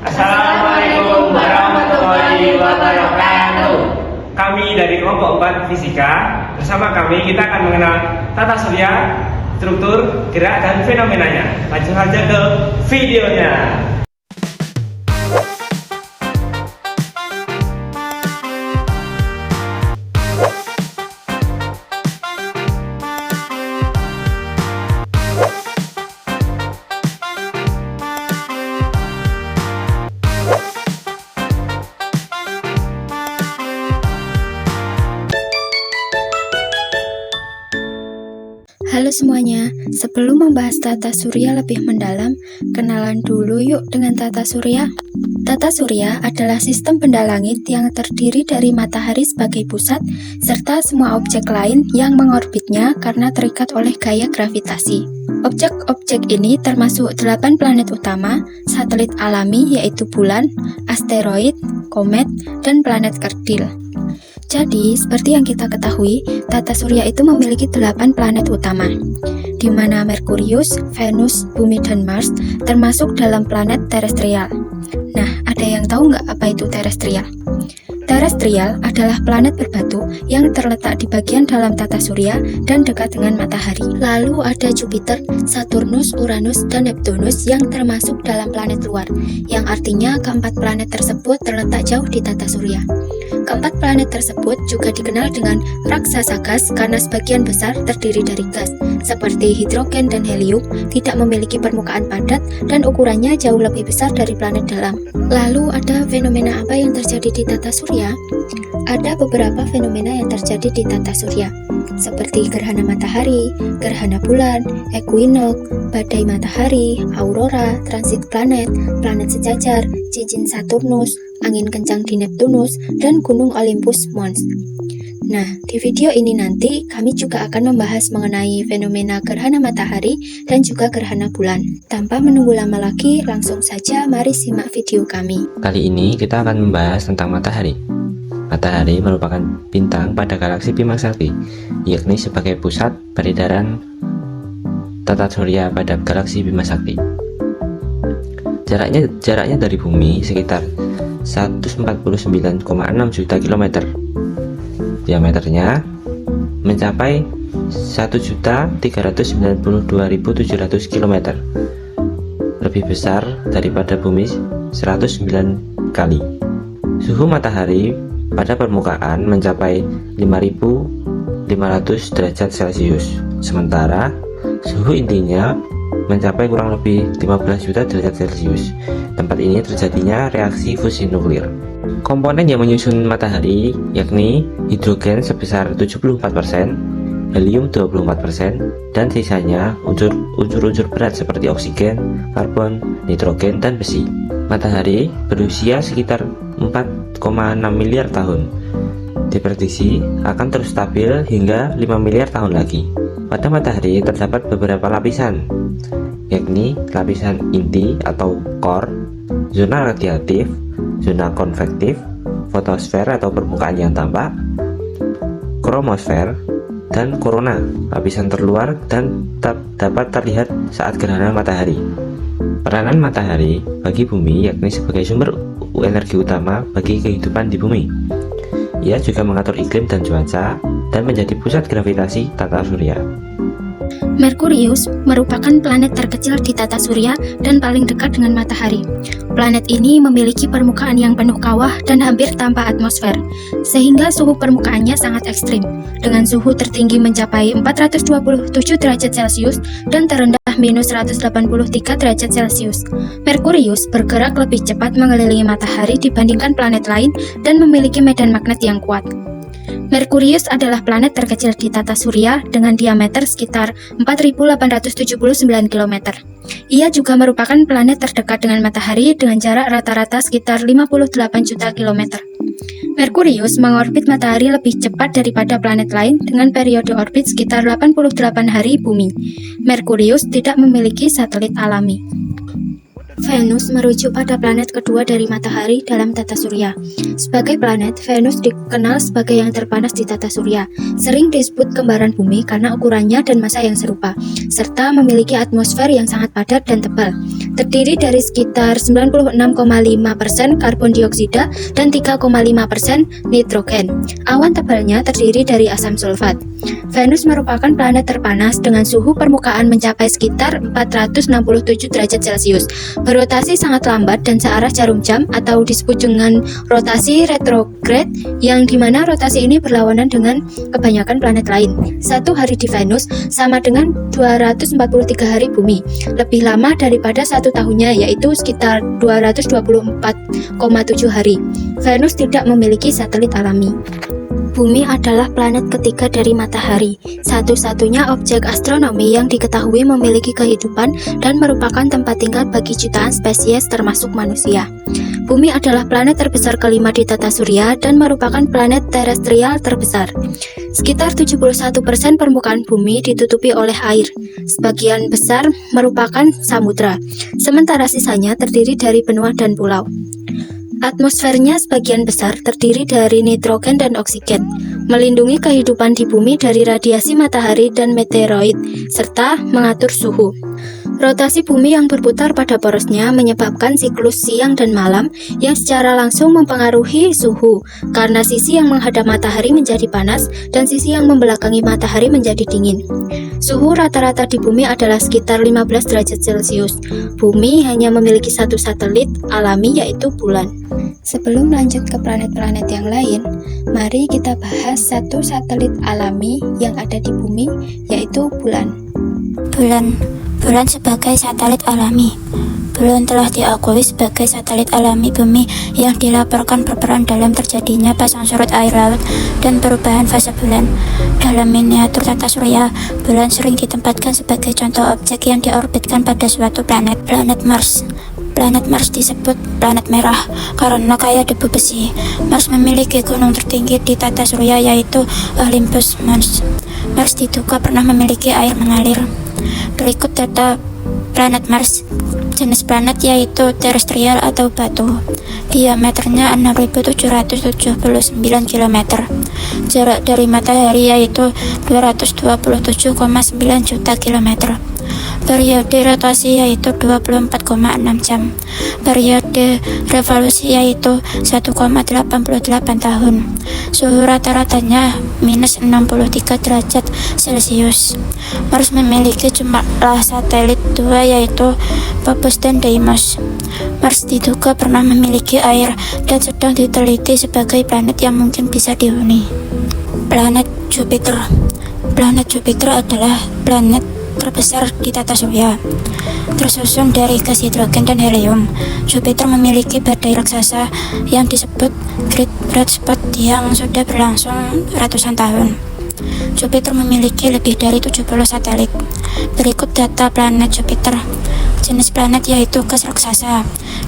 Assalamualaikum warahmatullahi wabarakatuh. Kami dari kelompok 4 Fisika, bersama kami kita akan mengenal tata surya, struktur, gerak, dan fenomenanya. Lanjut saja ke videonya. Halo semuanya, sebelum membahas tata surya lebih mendalam, kenalan dulu yuk dengan tata surya. Tata surya adalah sistem benda langit yang terdiri dari matahari sebagai pusat, serta semua objek lain yang mengorbitnya karena terikat oleh gaya gravitasi. Objek-objek ini termasuk 8 planet utama, satelit alami yaitu bulan, asteroid, komet, dan planet kerdil. Jadi, seperti yang kita ketahui, tata surya itu memiliki 8 planet utama, di mana Merkurius, Venus, Bumi, dan Mars termasuk dalam planet terestrial. Nah, ada yang tahu nggak apa itu terestrial? Terestrial adalah planet berbatu yang terletak di bagian dalam tata surya dan dekat dengan matahari. Lalu ada Jupiter, Saturnus, Uranus, dan Neptunus yang termasuk dalam planet luar, yang artinya keempat planet tersebut terletak jauh di tata surya. Keempat planet tersebut juga dikenal dengan raksasa gas karena sebagian besar terdiri dari gas, seperti hidrogen dan helium, tidak memiliki permukaan padat dan ukurannya jauh lebih besar dari planet dalam. Lalu ada fenomena apa yang terjadi di tata surya? Ada beberapa fenomena yang terjadi di tata surya, seperti gerhana matahari, gerhana bulan, equinox, badai matahari, aurora, transit planet, planet sejajar, cincin Saturnus, angin kencang di Neptunus, dan gunung Olympus Mons. Nah, di video ini nanti kami juga akan membahas mengenai fenomena gerhana matahari dan juga gerhana bulan. Tanpa menunggu lama lagi, langsung saja mari simak video kami. Kali ini kita akan membahas tentang matahari. Matahari merupakan bintang pada galaksi Bima Sakti, yakni sebagai pusat peredaran tata surya pada galaksi Bima Sakti. Jaraknya dari bumi sekitar 149,6 juta kilometer. Diameternya mencapai 1.392.700 km, lebih besar daripada bumi 109 kali. Suhu matahari pada permukaan mencapai 5.500 derajat Celcius, sementara suhu intinya mencapai kurang lebih 15 juta derajat Celcius. Tempat ini terjadinya reaksi fusi nuklir. Komponen yang menyusun matahari yakni hidrogen sebesar 74%, helium 24%, dan sisanya unsur-unsur berat seperti oksigen, karbon, nitrogen, dan besi. Matahari berusia sekitar 4,6 miliar tahun. Diprediksi akan terus stabil hingga 5 miliar tahun lagi. Pada matahari terdapat beberapa lapisan, yakni lapisan inti atau core, zona radiatif, zona konvektif, fotosfer atau permukaan yang tampak, kromosfer, dan korona, lapisan terluar dan dapat terlihat saat gerhana matahari. Peranan matahari bagi bumi yakni sebagai sumber energi utama bagi kehidupan di bumi. Ia juga mengatur iklim dan cuaca dan menjadi pusat gravitasi tata surya. Merkurius merupakan planet terkecil di tata surya dan paling dekat dengan matahari. Planet ini memiliki permukaan yang penuh kawah dan hampir tanpa atmosfer, sehingga suhu permukaannya sangat ekstrim, dengan suhu tertinggi mencapai 427 derajat Celcius dan terendah minus 183 derajat Celcius. Merkurius bergerak lebih cepat mengelilingi matahari dibandingkan planet lain dan memiliki medan magnet yang kuat. Merkurius adalah planet terkecil di tata surya dengan diameter sekitar 4.879 km. Ia juga merupakan planet terdekat dengan matahari dengan jarak rata-rata sekitar 58 juta kilometer. Merkurius mengorbit matahari lebih cepat daripada planet lain dengan periode orbit sekitar 88 hari bumi. Merkurius tidak memiliki satelit alami. Venus merujuk pada planet kedua dari matahari dalam tata surya. Sebagai planet, Venus dikenal sebagai yang terpanas di tata surya. Sering disebut kembaran bumi karena ukurannya dan massa yang serupa, serta memiliki atmosfer yang sangat padat dan tebal. Terdiri dari sekitar 96,5% karbon dioksida dan 3,5% nitrogen. Awan tebalnya terdiri dari asam sulfat. Venus merupakan planet terpanas dengan suhu permukaan mencapai sekitar 467 derajat Celcius. Berotasi sangat lambat dan searah jarum jam atau disebut dengan rotasi retrograde, yang dimana rotasi ini berlawanan dengan kebanyakan planet lain. Satu hari di Venus sama dengan 243 hari bumi, lebih lama daripada satu tahunnya, yaitu sekitar 224,7 hari. Venus tidak memiliki satelit alami. Bumi adalah planet ketiga dari matahari, satu-satunya objek astronomi yang diketahui memiliki kehidupan dan merupakan tempat tinggal bagi jutaan spesies termasuk manusia. Bumi adalah planet terbesar kelima di tata surya dan merupakan planet terestrial terbesar. Sekitar 71% permukaan bumi ditutupi oleh air, sebagian besar merupakan samudra, sementara sisanya terdiri dari benua dan pulau. Atmosfernya sebagian besar terdiri dari nitrogen dan oksigen, melindungi kehidupan di bumi dari radiasi matahari dan meteoroid, serta mengatur suhu. Rotasi bumi yang berputar pada porosnya menyebabkan siklus siang dan malam yang secara langsung mempengaruhi suhu, karena sisi yang menghadap matahari menjadi panas dan sisi yang membelakangi matahari menjadi dingin. Suhu rata-rata di bumi adalah sekitar 15 derajat Celcius. Bumi hanya memiliki satu satelit alami, yaitu bulan. Sebelum lanjut ke planet-planet yang lain, mari kita bahas satu satelit alami yang ada di bumi, yaitu bulan. Bulan sebagai satelit alami. Bulan telah diakui sebagai satelit alami bumi yang dilaporkan berperan dalam terjadinya pasang surut air laut dan perubahan fase bulan. Dalam miniatur tata surya, bulan sering ditempatkan sebagai contoh objek yang diorbitkan pada suatu planet. Planet Mars disebut planet merah karena kaya debu besi. Mars memiliki gunung tertinggi di tata surya, yaitu Olympus Mons. Mars diduga pernah memiliki air mengalir. Berikut data planet Mars. Jenis planet yaitu terestrial atau batu. Diameternya 6.779 km. Jarak dari matahari yaitu 227,9 juta km. Periode rotasi yaitu 24,6 jam. Periode revolusi yaitu 1,88 tahun. Suhu rata-ratanya minus 63 derajat Celcius. Mars memiliki jumlah satelit 2, yaitu Phobos dan Deimos. Mars diduga pernah memiliki air dan sedang diteliti sebagai planet yang mungkin bisa dihuni. Planet Jupiter. Planet Jupiter adalah planet terbesar di tata surya, tersusun dari gas hidrogen dan helium. Jupiter memiliki badai raksasa yang disebut Great Red Spot yang sudah berlangsung ratusan tahun. Jupiter memiliki lebih dari 70 satelit. Berikut data planet Jupiter. Jenis planet yaitu gas raksasa.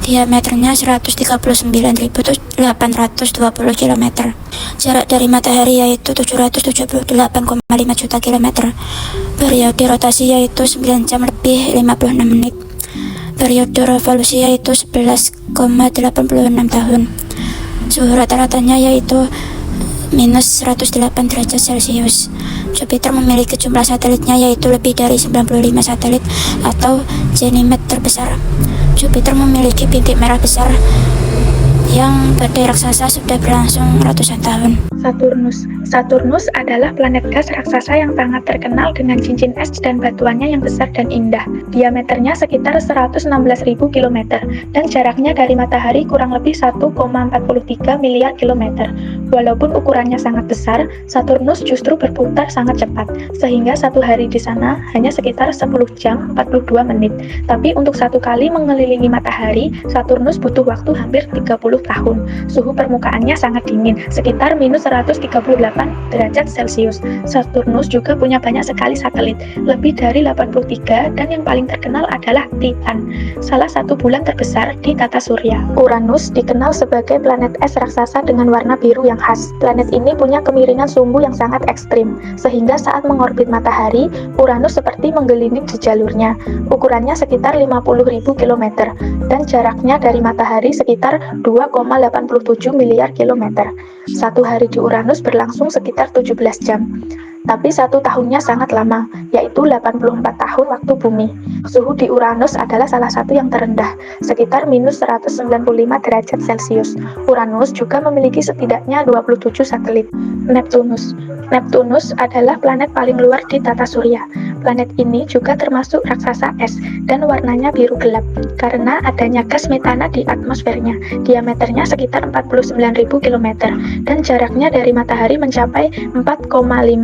Diameternya 139.820 km. Jarak dari matahari yaitu 778,5 juta km. Periode rotasi yaitu 9 jam lebih 56 menit. Periode revolusi yaitu 11,86 tahun. Suhu rata-ratanya yaitu minus 108 derajat Celcius. Jupiter memiliki jumlah satelitnya yaitu lebih dari 95 satelit atau Ganymede terbesar. Jupiter memiliki bintik merah besar yang badai raksasa sudah berlangsung ratusan tahun. Saturnus adalah planet gas raksasa yang sangat terkenal dengan cincin es dan batuannya yang besar dan indah. Diameternya sekitar 116.000 km dan jaraknya dari matahari kurang lebih 1,43 miliar kilometer. Walaupun ukurannya sangat besar, Saturnus justru berputar sangat cepat, sehingga satu hari di sana hanya sekitar 10 jam 42 menit. Tapi untuk satu kali mengelilingi matahari, Saturnus butuh waktu hampir 30 tahun. Suhu permukaannya sangat dingin, sekitar minus 138 derajat Celcius. Saturnus juga punya banyak sekali satelit, lebih dari 83, dan yang paling terkenal adalah Titan, salah satu bulan terbesar di tata surya. Uranus dikenal sebagai planet es raksasa dengan warna biru yang yang khas. Planet ini punya kemiringan sumbu yang sangat ekstrim, sehingga saat mengorbit matahari, Uranus seperti menggelinding di jalurnya. Ukurannya sekitar 50.000 km, dan jaraknya dari matahari sekitar 2,87 miliar kilometer. Satu hari di Uranus berlangsung sekitar 17 jam. Tapi satu tahunnya sangat lama, yaitu 84 tahun waktu bumi. Suhu di Uranus adalah salah satu yang terendah, sekitar minus 195 derajat Celcius. Uranus juga memiliki setidaknya 27 satelit. Neptunus. Neptunus adalah planet paling luar di tata surya. Planet ini juga termasuk raksasa es dan warnanya biru gelap karena adanya gas metana di atmosfernya. Diameternya sekitar 49.000 km dan jaraknya dari matahari mencapai 4,5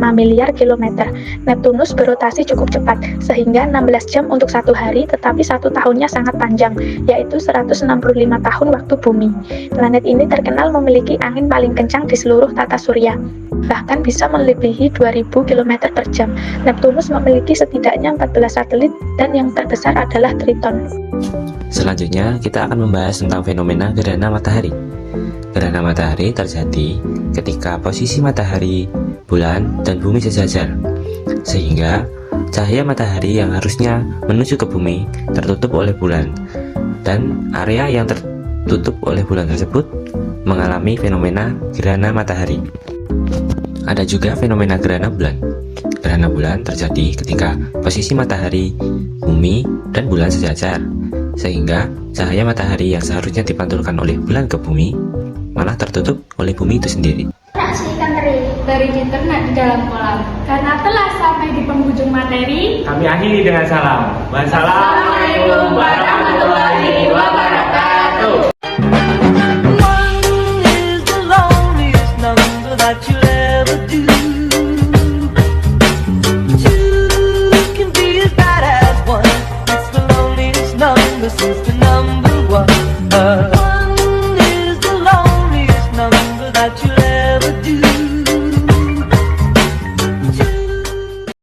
miliar kilometer. Neptunus berotasi cukup cepat sehingga 16 jam untuk satu hari, tetapi satu tahunnya sangat panjang, yaitu 165 tahun waktu bumi. Planet ini terkenal memiliki angin paling kencang di seluruh tata surya, bahkan bisa melebihi 2000 km per jam. Neptunus memiliki setidaknya 14 satelit dan yang terbesar adalah Triton. Selanjutnya, kita akan membahas tentang fenomena gerhana matahari. Gerhana matahari terjadi ketika posisi matahari, bulan, dan bumi sejajar, sehingga cahaya matahari yang harusnya menuju ke bumi tertutup oleh bulan, dan area yang tertutup oleh bulan tersebut mengalami fenomena gerhana matahari. Ada juga fenomena gerhana bulan. Gerhana bulan terjadi ketika posisi matahari, bumi, dan bulan sejajar, sehingga cahaya matahari yang seharusnya dipantulkan oleh bulan ke bumi malah tertutup oleh bumi itu sendiri. Si ikan teri ternak di dalam kolam. Karena telah sampai di penghujung materi, Kami akhiri dengan salam. Wassalamualaikum warahmatullahi